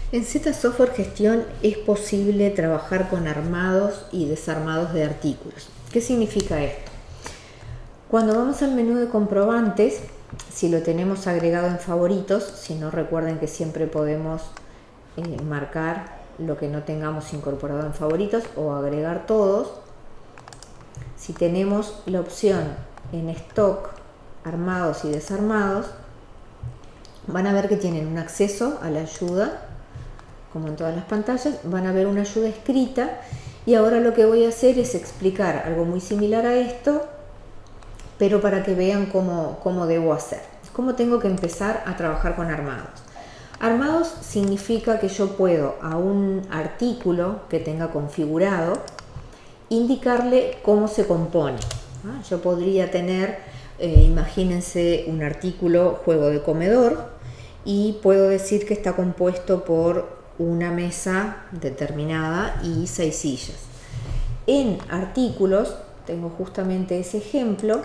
En Z Software Gestión es posible trabajar con armados y desarmados de artículos. ¿Qué significa esto? Cuando vamos al menú de comprobantes, si lo tenemos agregado en favoritos, si no, recuerden que siempre podemos marcar lo que no tengamos incorporado en favoritos o agregar todos. Si tenemos la opción en stock, armados y desarmados, van a ver que tienen un acceso a la ayuda, como en todas las pantallas, van a ver una ayuda escrita, y ahora lo que voy a hacer es explicar algo muy similar a esto, pero para que vean cómo debo hacer, cómo tengo que empezar a trabajar con armados. Armados significa que yo puedo a un artículo que tenga configurado indicarle cómo se compone. Yo podría tener, imagínense un artículo juego de comedor, y puedo decir que está compuesto por una mesa determinada y 6 sillas. En artículos tengo justamente ese ejemplo.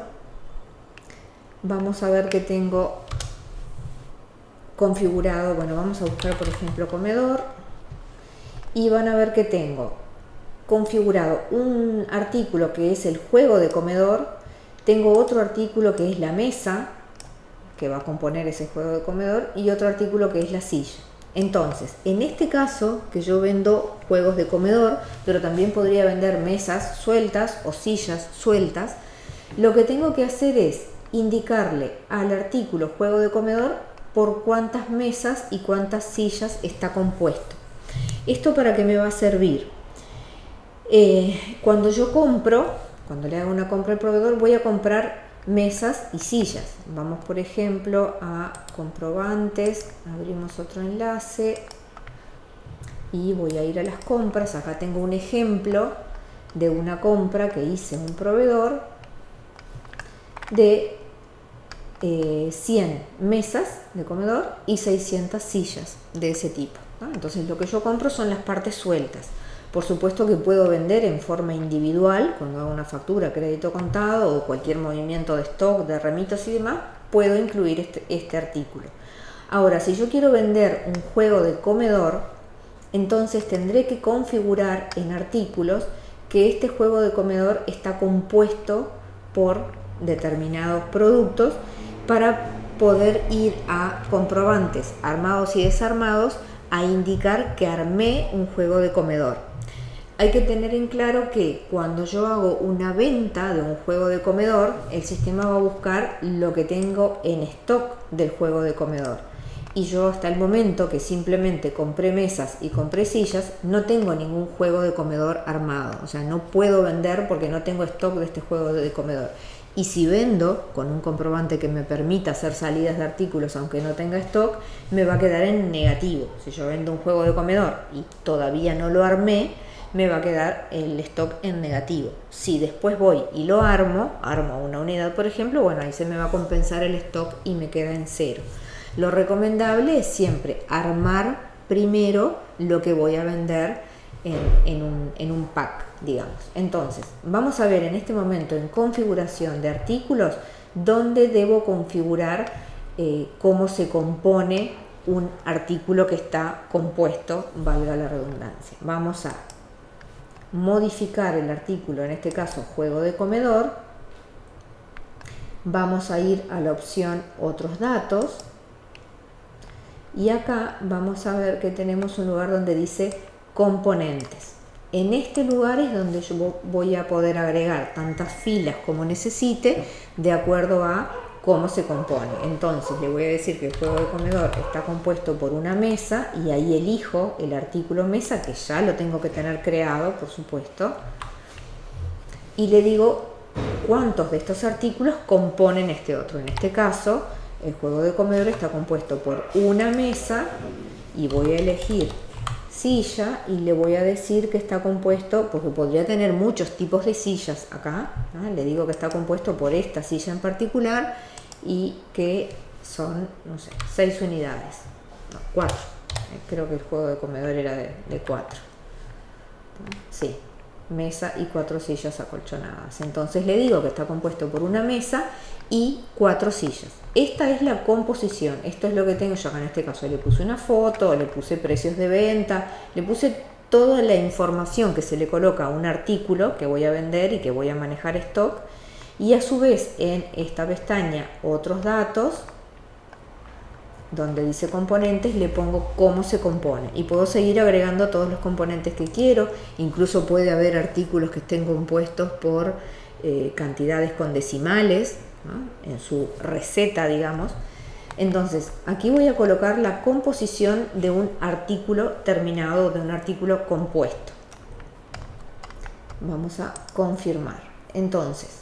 Vamos a ver que tengo configurado, bueno, vamos a buscar por ejemplo comedor, y van a ver que tengo configurado un artículo que es el juego de comedor, tengo otro artículo que es la mesa que va a componer ese juego de comedor y otro artículo que es la silla. Entonces, en este caso que yo vendo juegos de comedor, pero también podría vender mesas sueltas o sillas sueltas, lo que tengo que hacer es indicarle al artículo juego de comedor por cuántas mesas y cuántas sillas está compuesto. ¿Esto para qué me va a servir? Cuando yo compro, cuando le hago una compra al proveedor, voy a comprar mesas y sillas. Vamos por ejemplo a comprobantes, abrimos otro enlace y voy a ir a las compras. Acá tengo un ejemplo de una compra que hice en un proveedor de 100 mesas de comedor y 600 sillas de ese tipo, ¿no? Entonces lo que yo compro son las partes sueltas. Por supuesto que puedo vender en forma individual, cuando hago una factura, crédito contado o cualquier movimiento de stock, de remitos y demás, puedo incluir este artículo. Ahora, si yo quiero vender un juego de comedor, entonces tendré que configurar en artículos que este juego de comedor está compuesto por determinados productos para poder ir a comprobantes armados y desarmados a indicar que armé un juego de comedor. Hay que tener en claro que cuando yo hago una venta de un juego de comedor, el sistema va a buscar lo que tengo en stock del juego de comedor. Y yo hasta el momento que simplemente compré mesas y compré sillas, no tengo ningún juego de comedor armado. O sea, no puedo vender porque no tengo stock de este juego de comedor. Y si vendo con un comprobante que me permita hacer salidas de artículos aunque no tenga stock, me va a quedar en negativo. Si yo vendo un juego de comedor y todavía no lo armé, me va a quedar el stock en negativo. Si después voy y lo armo una unidad por ejemplo, bueno, ahí se me va a compensar el stock y me queda en cero. Lo recomendable es siempre armar primero lo que voy a vender en un pack, digamos. Entonces, vamos a ver en este momento en configuración de artículos dónde debo configurar cómo se compone un artículo que está compuesto, valga la redundancia. Vamos a modificar el artículo, en este caso juego de comedor. Vamos a ir a la opción otros datos y acá vamos a ver que tenemos un lugar donde dice componentes. En este lugar es donde yo voy a poder agregar tantas filas como necesite de acuerdo a cómo se compone. Entonces le voy a decir que el juego de comedor está compuesto por una mesa y ahí elijo el artículo mesa, que ya lo tengo que tener creado, por supuesto, y le digo cuántos de estos artículos componen este otro. En este caso, el juego de comedor está compuesto por una mesa y voy a elegir silla y le voy a decir que está compuesto, porque podría tener muchos tipos de sillas acá, ¿no? Le digo que está compuesto por esta silla en particular y que son, no sé, 6 unidades, no, 4. Creo que el juego de comedor era de 4. Sí, mesa y 4 sillas acolchonadas. Entonces le digo que está compuesto por una mesa y 4 sillas. Esta es la composición, esto es lo que tengo yo acá. En este caso le puse una foto, le puse precios de venta, le puse toda la información que se le coloca a un artículo que voy a vender y que voy a manejar stock, y a su vez en esta pestaña otros datos, donde dice componentes, le pongo cómo se compone y puedo seguir agregando todos los componentes que quiero. Incluso puede haber artículos que estén compuestos por cantidades con decimales, ¿no?, en su receta, digamos. Entonces aquí voy a colocar la composición de un artículo terminado, de un artículo compuesto. Vamos a confirmar. Entonces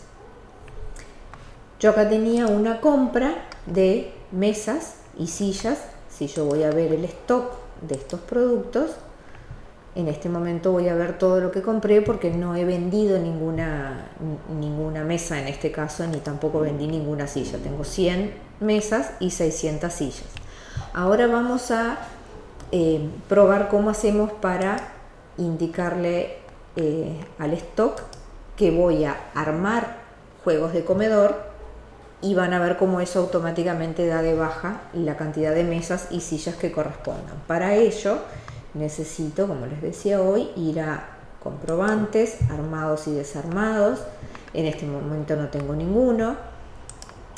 yo acá tenía una compra de mesas y sillas. Si yo voy a ver el stock de estos productos, en este momento voy a ver todo lo que compré, porque no he vendido ninguna mesa en este caso, ni tampoco vendí ninguna silla. Tengo 100 mesas y 600 sillas. Ahora vamos a probar cómo hacemos para indicarle al stock que voy a armar juegos de comedor, y van a ver cómo eso automáticamente da de baja la cantidad de mesas y sillas que correspondan. Para ello necesito, como les decía hoy, ir a comprobantes, armados y desarmados. En este momento no tengo ninguno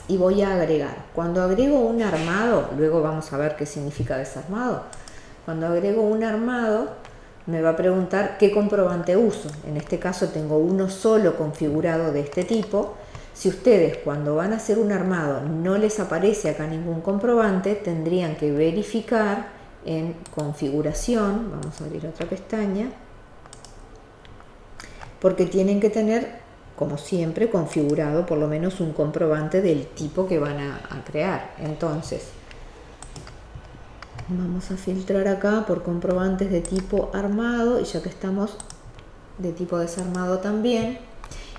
y voy a agregar. Cuando agrego un armado, luego vamos a ver qué significa desarmado. Cuando agrego un armado me va a preguntar qué comprobante uso. En este caso tengo uno solo configurado de este tipo. Si ustedes cuando van a hacer un armado no les aparece acá ningún comprobante, tendrían que verificar en configuración. Vamos a abrir otra pestaña, porque tienen que tener, como siempre, configurado por lo menos un comprobante del tipo que van a crear. Entonces vamos a filtrar acá por comprobantes de tipo armado, y ya que estamos, de tipo desarmado también.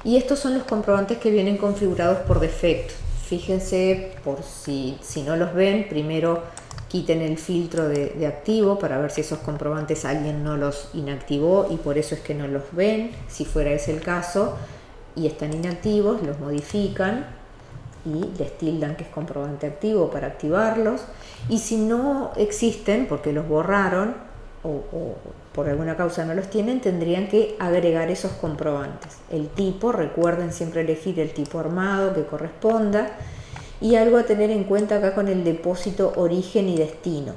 Y estos son los comprobantes que vienen configurados por defecto. Fíjense, por si no los ven, primero quiten el filtro de activo para ver si esos comprobantes alguien no los inactivó y por eso es que no los ven. Si fuera ese el caso y están inactivos, los modifican y les tildan que es comprobante activo para activarlos. Y si no existen porque los borraron o por alguna causa no los tienen, tendrían que agregar esos comprobantes. El tipo, recuerden siempre elegir el tipo armado que corresponda. Y algo a tener en cuenta acá con el depósito, origen y destino.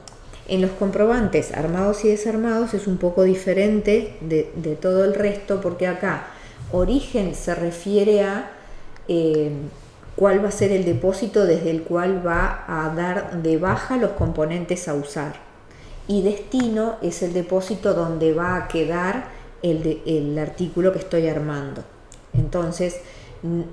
En los comprobantes armados y desarmados es un poco diferente de todo el resto, porque acá origen se refiere a cuál va a ser el depósito desde el cual va a dar de baja los componentes a usar. Y destino es el depósito donde va a quedar el artículo que estoy armando. Entonces,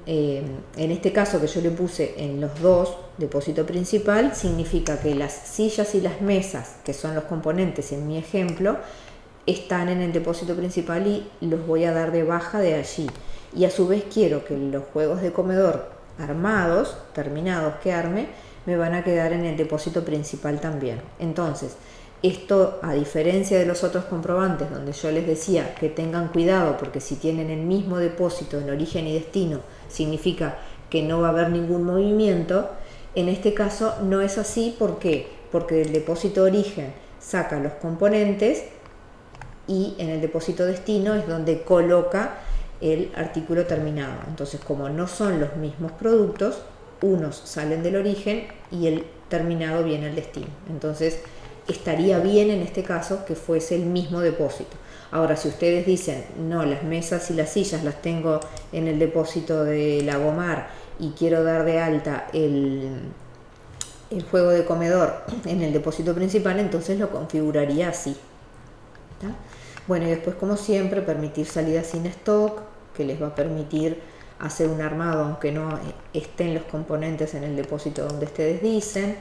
en este caso que yo le puse en los dos, depósito principal, significa que las sillas y las mesas, que son los componentes en mi ejemplo, están en el depósito principal y los voy a dar de baja de allí. Y a su vez quiero que los juegos de comedor armados, terminados que arme, me van a quedar en el depósito principal también. Entonces, esto, a diferencia de los otros comprobantes donde yo les decía que tengan cuidado, porque si tienen el mismo depósito en origen y destino, significa que no va a haber ningún movimiento. En este caso no es así. ¿Por qué? Porque el depósito origen saca los componentes y en el depósito destino es donde coloca el artículo terminado. Entonces, como no son los mismos productos, unos salen del origen y el terminado viene al destino. Entonces, estaría bien en este caso que fuese el mismo depósito. Ahora, si ustedes dicen, no, las mesas y las sillas las tengo en el depósito de Lagomar y quiero dar de alta el juego de comedor en el depósito principal, entonces lo configuraría así. ¿Está? Bueno, y después, como siempre, permitir salida sin stock, que les va a permitir hacer un armado aunque no estén los componentes en el depósito donde ustedes dicen.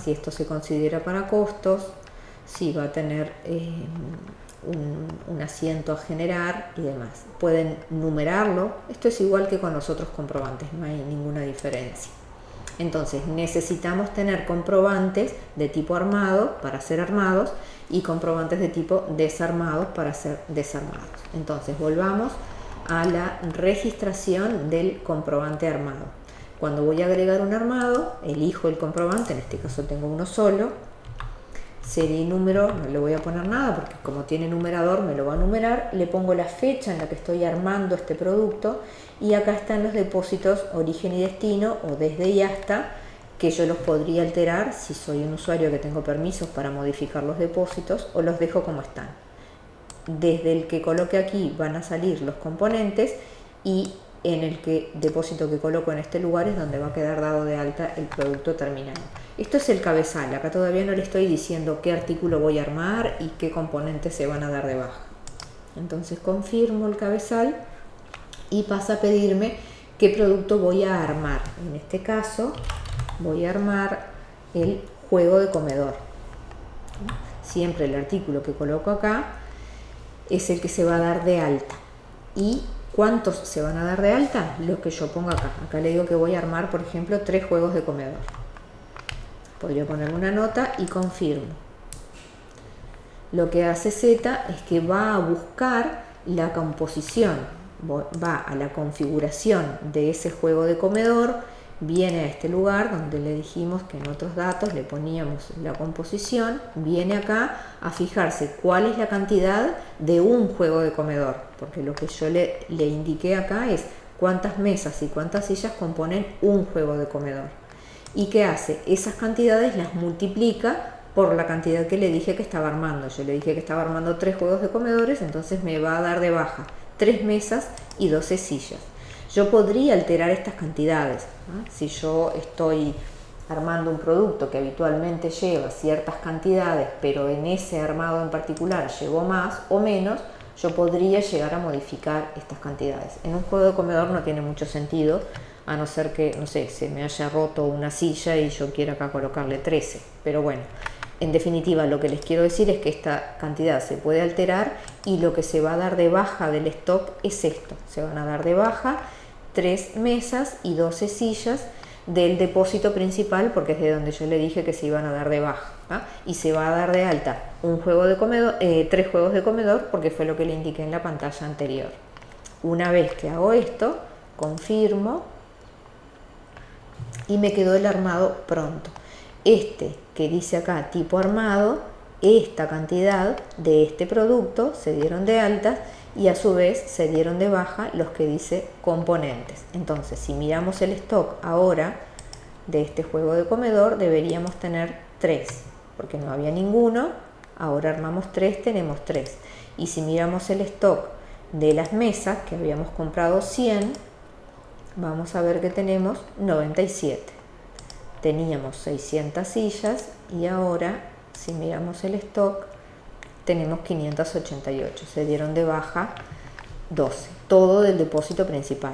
Si esto se considera para costos, si va a tener un asiento a generar y demás. Pueden numerarlo. Esto es igual que con los otros comprobantes, no hay ninguna diferencia. Entonces necesitamos tener comprobantes de tipo armado para ser armados y comprobantes de tipo desarmados para ser desarmados. Entonces volvamos a la registración del comprobante armado. Cuando voy a agregar un armado, elijo el comprobante, en este caso tengo uno solo, serie y número, no le voy a poner nada porque como tiene numerador me lo va a numerar, le pongo la fecha en la que estoy armando este producto y acá están los depósitos origen y destino o desde y hasta, que yo los podría alterar si soy un usuario que tengo permisos para modificar los depósitos o los dejo como están. Desde el que coloque aquí van a salir los componentes y en el depósito que coloco en este lugar es donde va a quedar dado de alta el producto terminado. Esto es el cabezal, acá todavía no le estoy diciendo qué artículo voy a armar y qué componentes se van a dar de baja. Entonces confirmo el cabezal y pasa a pedirme qué producto voy a armar. En este caso voy a armar el juego de comedor. Siempre el artículo que coloco acá es el que se va a dar de alta. ¿Y cuántos se van a dar de alta? Los que yo pongo acá. Acá le digo que voy a armar, por ejemplo, 3 juegos de comedor. Podría poner una nota y confirmo. Lo que hace Z es que va a buscar la composición, va a la configuración de ese juego de comedor, viene a este lugar donde le dijimos que en otros datos le poníamos la composición, viene acá a fijarse cuál es la cantidad de un juego de comedor, porque lo que yo le indiqué acá es cuántas mesas y cuántas sillas componen un juego de comedor. ¿Y qué hace? Esas cantidades las multiplica por la cantidad que le dije que estaba armando. Yo le dije que estaba armando 3 juegos de comedores, entonces me va a dar de baja 3 mesas y 12 sillas. Yo podría alterar estas cantidades, ¿no? Si yo estoy armando un producto que habitualmente lleva ciertas cantidades, pero en ese armado en particular llevo más o menos, yo podría llegar a modificar estas cantidades. En un juego de comedor no tiene mucho sentido, a no ser que, no sé, se me haya roto una silla y yo quiera acá colocarle 13. Pero bueno, en definitiva lo que les quiero decir es que esta cantidad se puede alterar y lo que se va a dar de baja del stock es esto. Se van a dar de baja 3 mesas y 12 sillas del depósito principal, porque es de donde yo le dije que se iban a dar de baja, ¿ah? Y se va a dar de alta un juego de comedor, 3 juegos de comedor, porque fue lo que le indiqué en la pantalla anterior. Una vez que hago esto, confirmo y me quedó el armado pronto. Este que dice acá tipo armado, esta cantidad de este producto se dieron de alta y a su vez se dieron de baja los que dice componentes. Entonces, si miramos el stock ahora de este juego de comedor, deberíamos tener 3, porque no había ninguno. Ahora armamos 3, tenemos 3. Y si miramos el stock de las mesas, que habíamos comprado 100, vamos a ver que tenemos 97. Teníamos 600 sillas y ahora, si miramos el stock, tenemos 588. Se dieron de baja 12. Todo del depósito principal.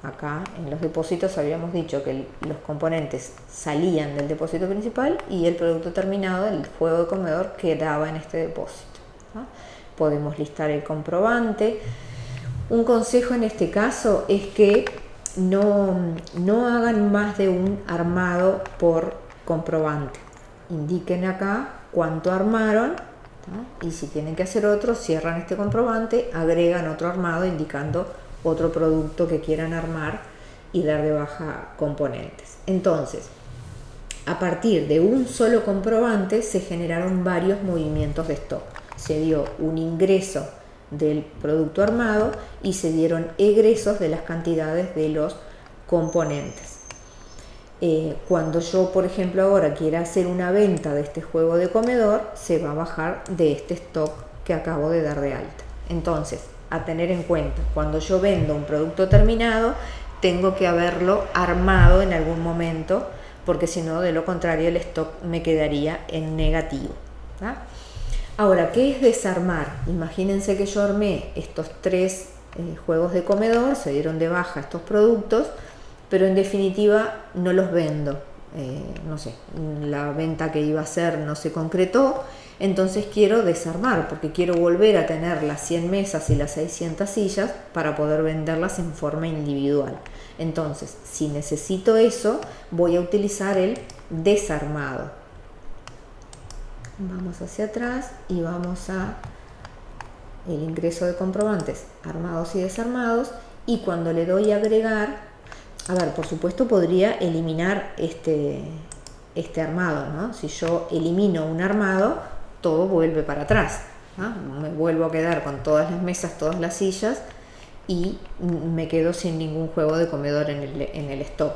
Acá en los depósitos habíamos dicho que los componentes salían del depósito principal y el producto terminado del juego de comedor quedaba en este depósito, ¿no? Podemos listar el comprobante. Un consejo en este caso es que no hagan más de un armado por comprobante. Indiquen acá cuánto armaron, ¿no? Y si tienen que hacer otro, cierran este comprobante, agregan otro armado indicando otro producto que quieran armar y dar de baja componentes. Entonces, a partir de un solo comprobante se generaron varios movimientos de stock. Se dio un ingreso del producto armado y se dieron egresos de las cantidades de los componentes. Cuando yo, por ejemplo, ahora quiera hacer una venta de este juego de comedor, se va a bajar de este stock que acabo de dar de alta. Entonces, a tener en cuenta, cuando yo vendo un producto terminado, tengo que haberlo armado en algún momento, porque si no, de lo contrario, el stock me quedaría en negativo, ¿tá? Ahora, ¿qué es desarmar? Imagínense que yo armé estos 3 juegos de comedor, se dieron de baja estos productos, pero en definitiva no los vendo. No sé, la venta que iba a hacer no se concretó, entonces quiero desarmar, porque quiero volver a tener las 100 mesas y las 600 sillas para poder venderlas en forma individual. Entonces, si necesito eso, voy a utilizar el desarmado. Vamos hacia atrás y vamos a el ingreso de comprobantes armados y desarmados, y cuando le doy a agregar, a ver, por supuesto podría eliminar este armado, ¿no? Si yo elimino un armado, todo vuelve para atrás, ¿no? Me vuelvo a quedar con todas las mesas, todas las sillas, y me quedo sin ningún juego de comedor en el stock.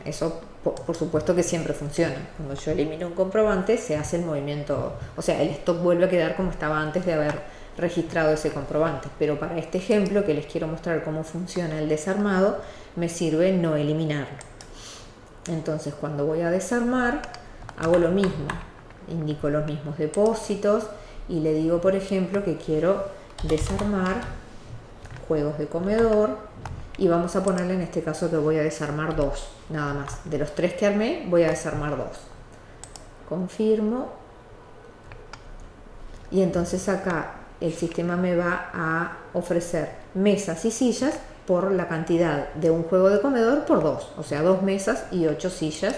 Eso por supuesto que siempre funciona. Cuando yo elimino un comprobante, se hace el movimiento, o sea, el stock vuelve a quedar como estaba antes de haber registrado ese comprobante. Pero para este ejemplo que les quiero mostrar cómo funciona el desarmado, me sirve no eliminarlo. Entonces, cuando voy a desarmar, hago lo mismo, indico los mismos depósitos y le digo, por ejemplo, que quiero desarmar juegos de comedor, y vamos a ponerle en este caso que voy a desarmar 2, nada más. De los 3 que armé, voy a desarmar 2. Confirmo. Y entonces acá el sistema me va a ofrecer mesas y sillas por la cantidad de un juego de comedor por 2, o sea, 2 mesas y 8 sillas.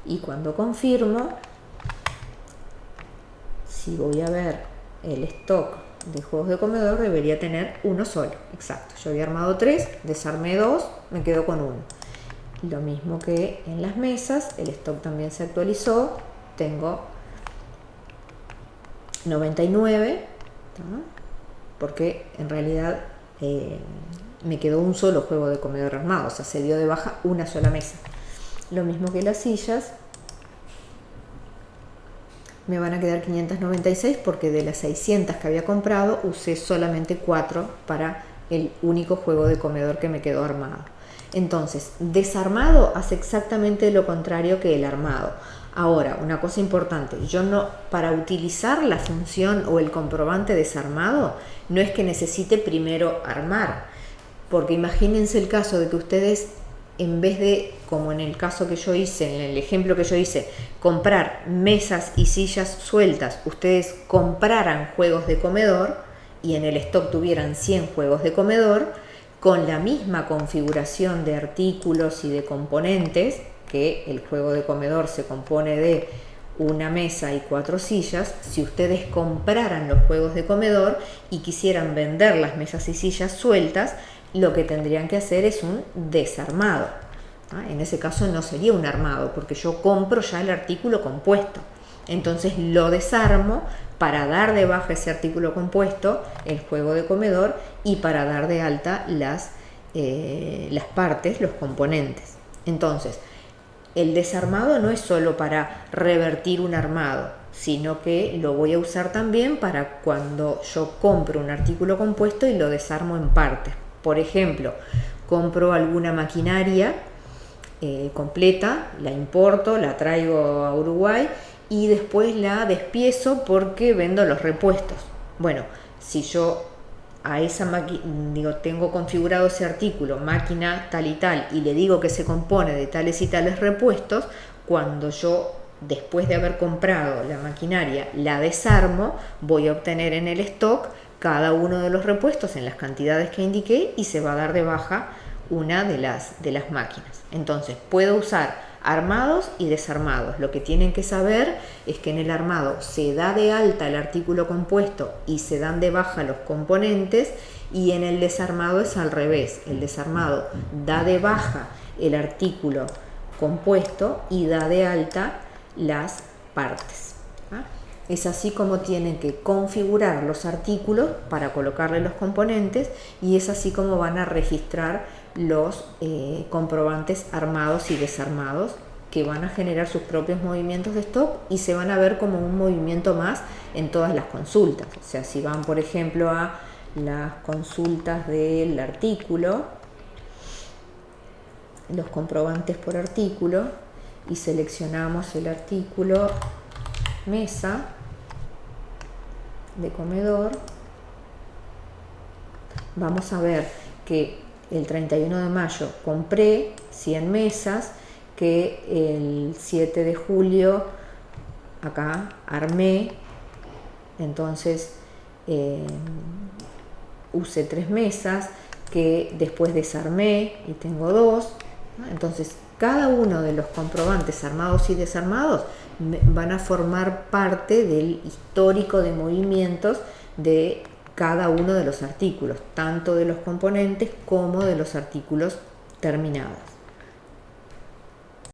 Y cuando confirmo, si voy a ver el stock de juegos de comedor, debería tener uno solo, exacto. Yo había armado 3, desarmé 2, me quedo con 1. Lo mismo que en las mesas, el stock también se actualizó, tengo 99, ¿no? Porque en realidad me quedó un solo juego de comedor armado, o sea, se dio de baja una sola mesa. Lo mismo que las sillas, me van a quedar 596 porque de las 600 que había comprado usé solamente 4 para el único juego de comedor que me quedó armado. Entonces, desarmado hace exactamente lo contrario que el armado. Ahora, una cosa importante, yo no, para utilizar la función o el comprobante desarmado, no es que necesite primero armar, porque imagínense el caso de que ustedes, en vez de, como en el caso que yo hice, en el ejemplo que yo hice, comprar mesas y sillas sueltas, ustedes compraran juegos de comedor y en el stock tuvieran 100 juegos de comedor, con la misma configuración de artículos y de componentes, que el juego de comedor se compone de una mesa y 4 sillas. Si ustedes compraran los juegos de comedor y quisieran vender las mesas y sillas sueltas, lo que tendrían que hacer es un desarmado. En ese caso no sería un armado, porque yo compro ya el artículo compuesto. Entonces lo desarmo para dar de baja ese artículo compuesto, el juego de comedor, y para dar de alta las partes, los componentes. Entonces, el desarmado no es solo para revertir un armado, sino que lo voy a usar también para cuando yo compro un artículo compuesto y lo desarmo en partes. Por ejemplo, compro alguna maquinaria completa, la importo, la traigo a Uruguay y después la despiezo porque vendo los repuestos. Bueno, si yo a esa máquina, tengo configurado ese artículo, máquina tal y tal, y le digo que se compone de tales y tales repuestos, cuando yo, después de haber comprado la maquinaria, la desarmo, voy a obtener en el stock cada uno de los repuestos en las cantidades que indiqué y se va a dar de baja una de las máquinas. Entonces, puedo usar armados y desarmados. Lo que tienen que saber es que en el armado se da de alta el artículo compuesto y se dan de baja los componentes, y en el desarmado es al revés. El desarmado da de baja el artículo compuesto y da de alta las partes. Es así como tienen que configurar los artículos para colocarle los componentes, y es así como van a registrar los comprobantes armados y desarmados, que van a generar sus propios movimientos de stock y se van a ver como un movimiento más en todas las consultas. O sea, si van, por ejemplo, a las consultas del artículo, los comprobantes por artículo, y seleccionamos el artículo mesa de comedor, vamos a ver que el 31 de mayo compré 100 mesas, que el 7 de julio acá armé, entonces usé 3 mesas, que después desarmé y tengo dos, ¿no? Entonces cada uno de los comprobantes armados y desarmados van a formar parte del histórico de movimientos de cada uno de los artículos, tanto de los componentes como de los artículos terminados.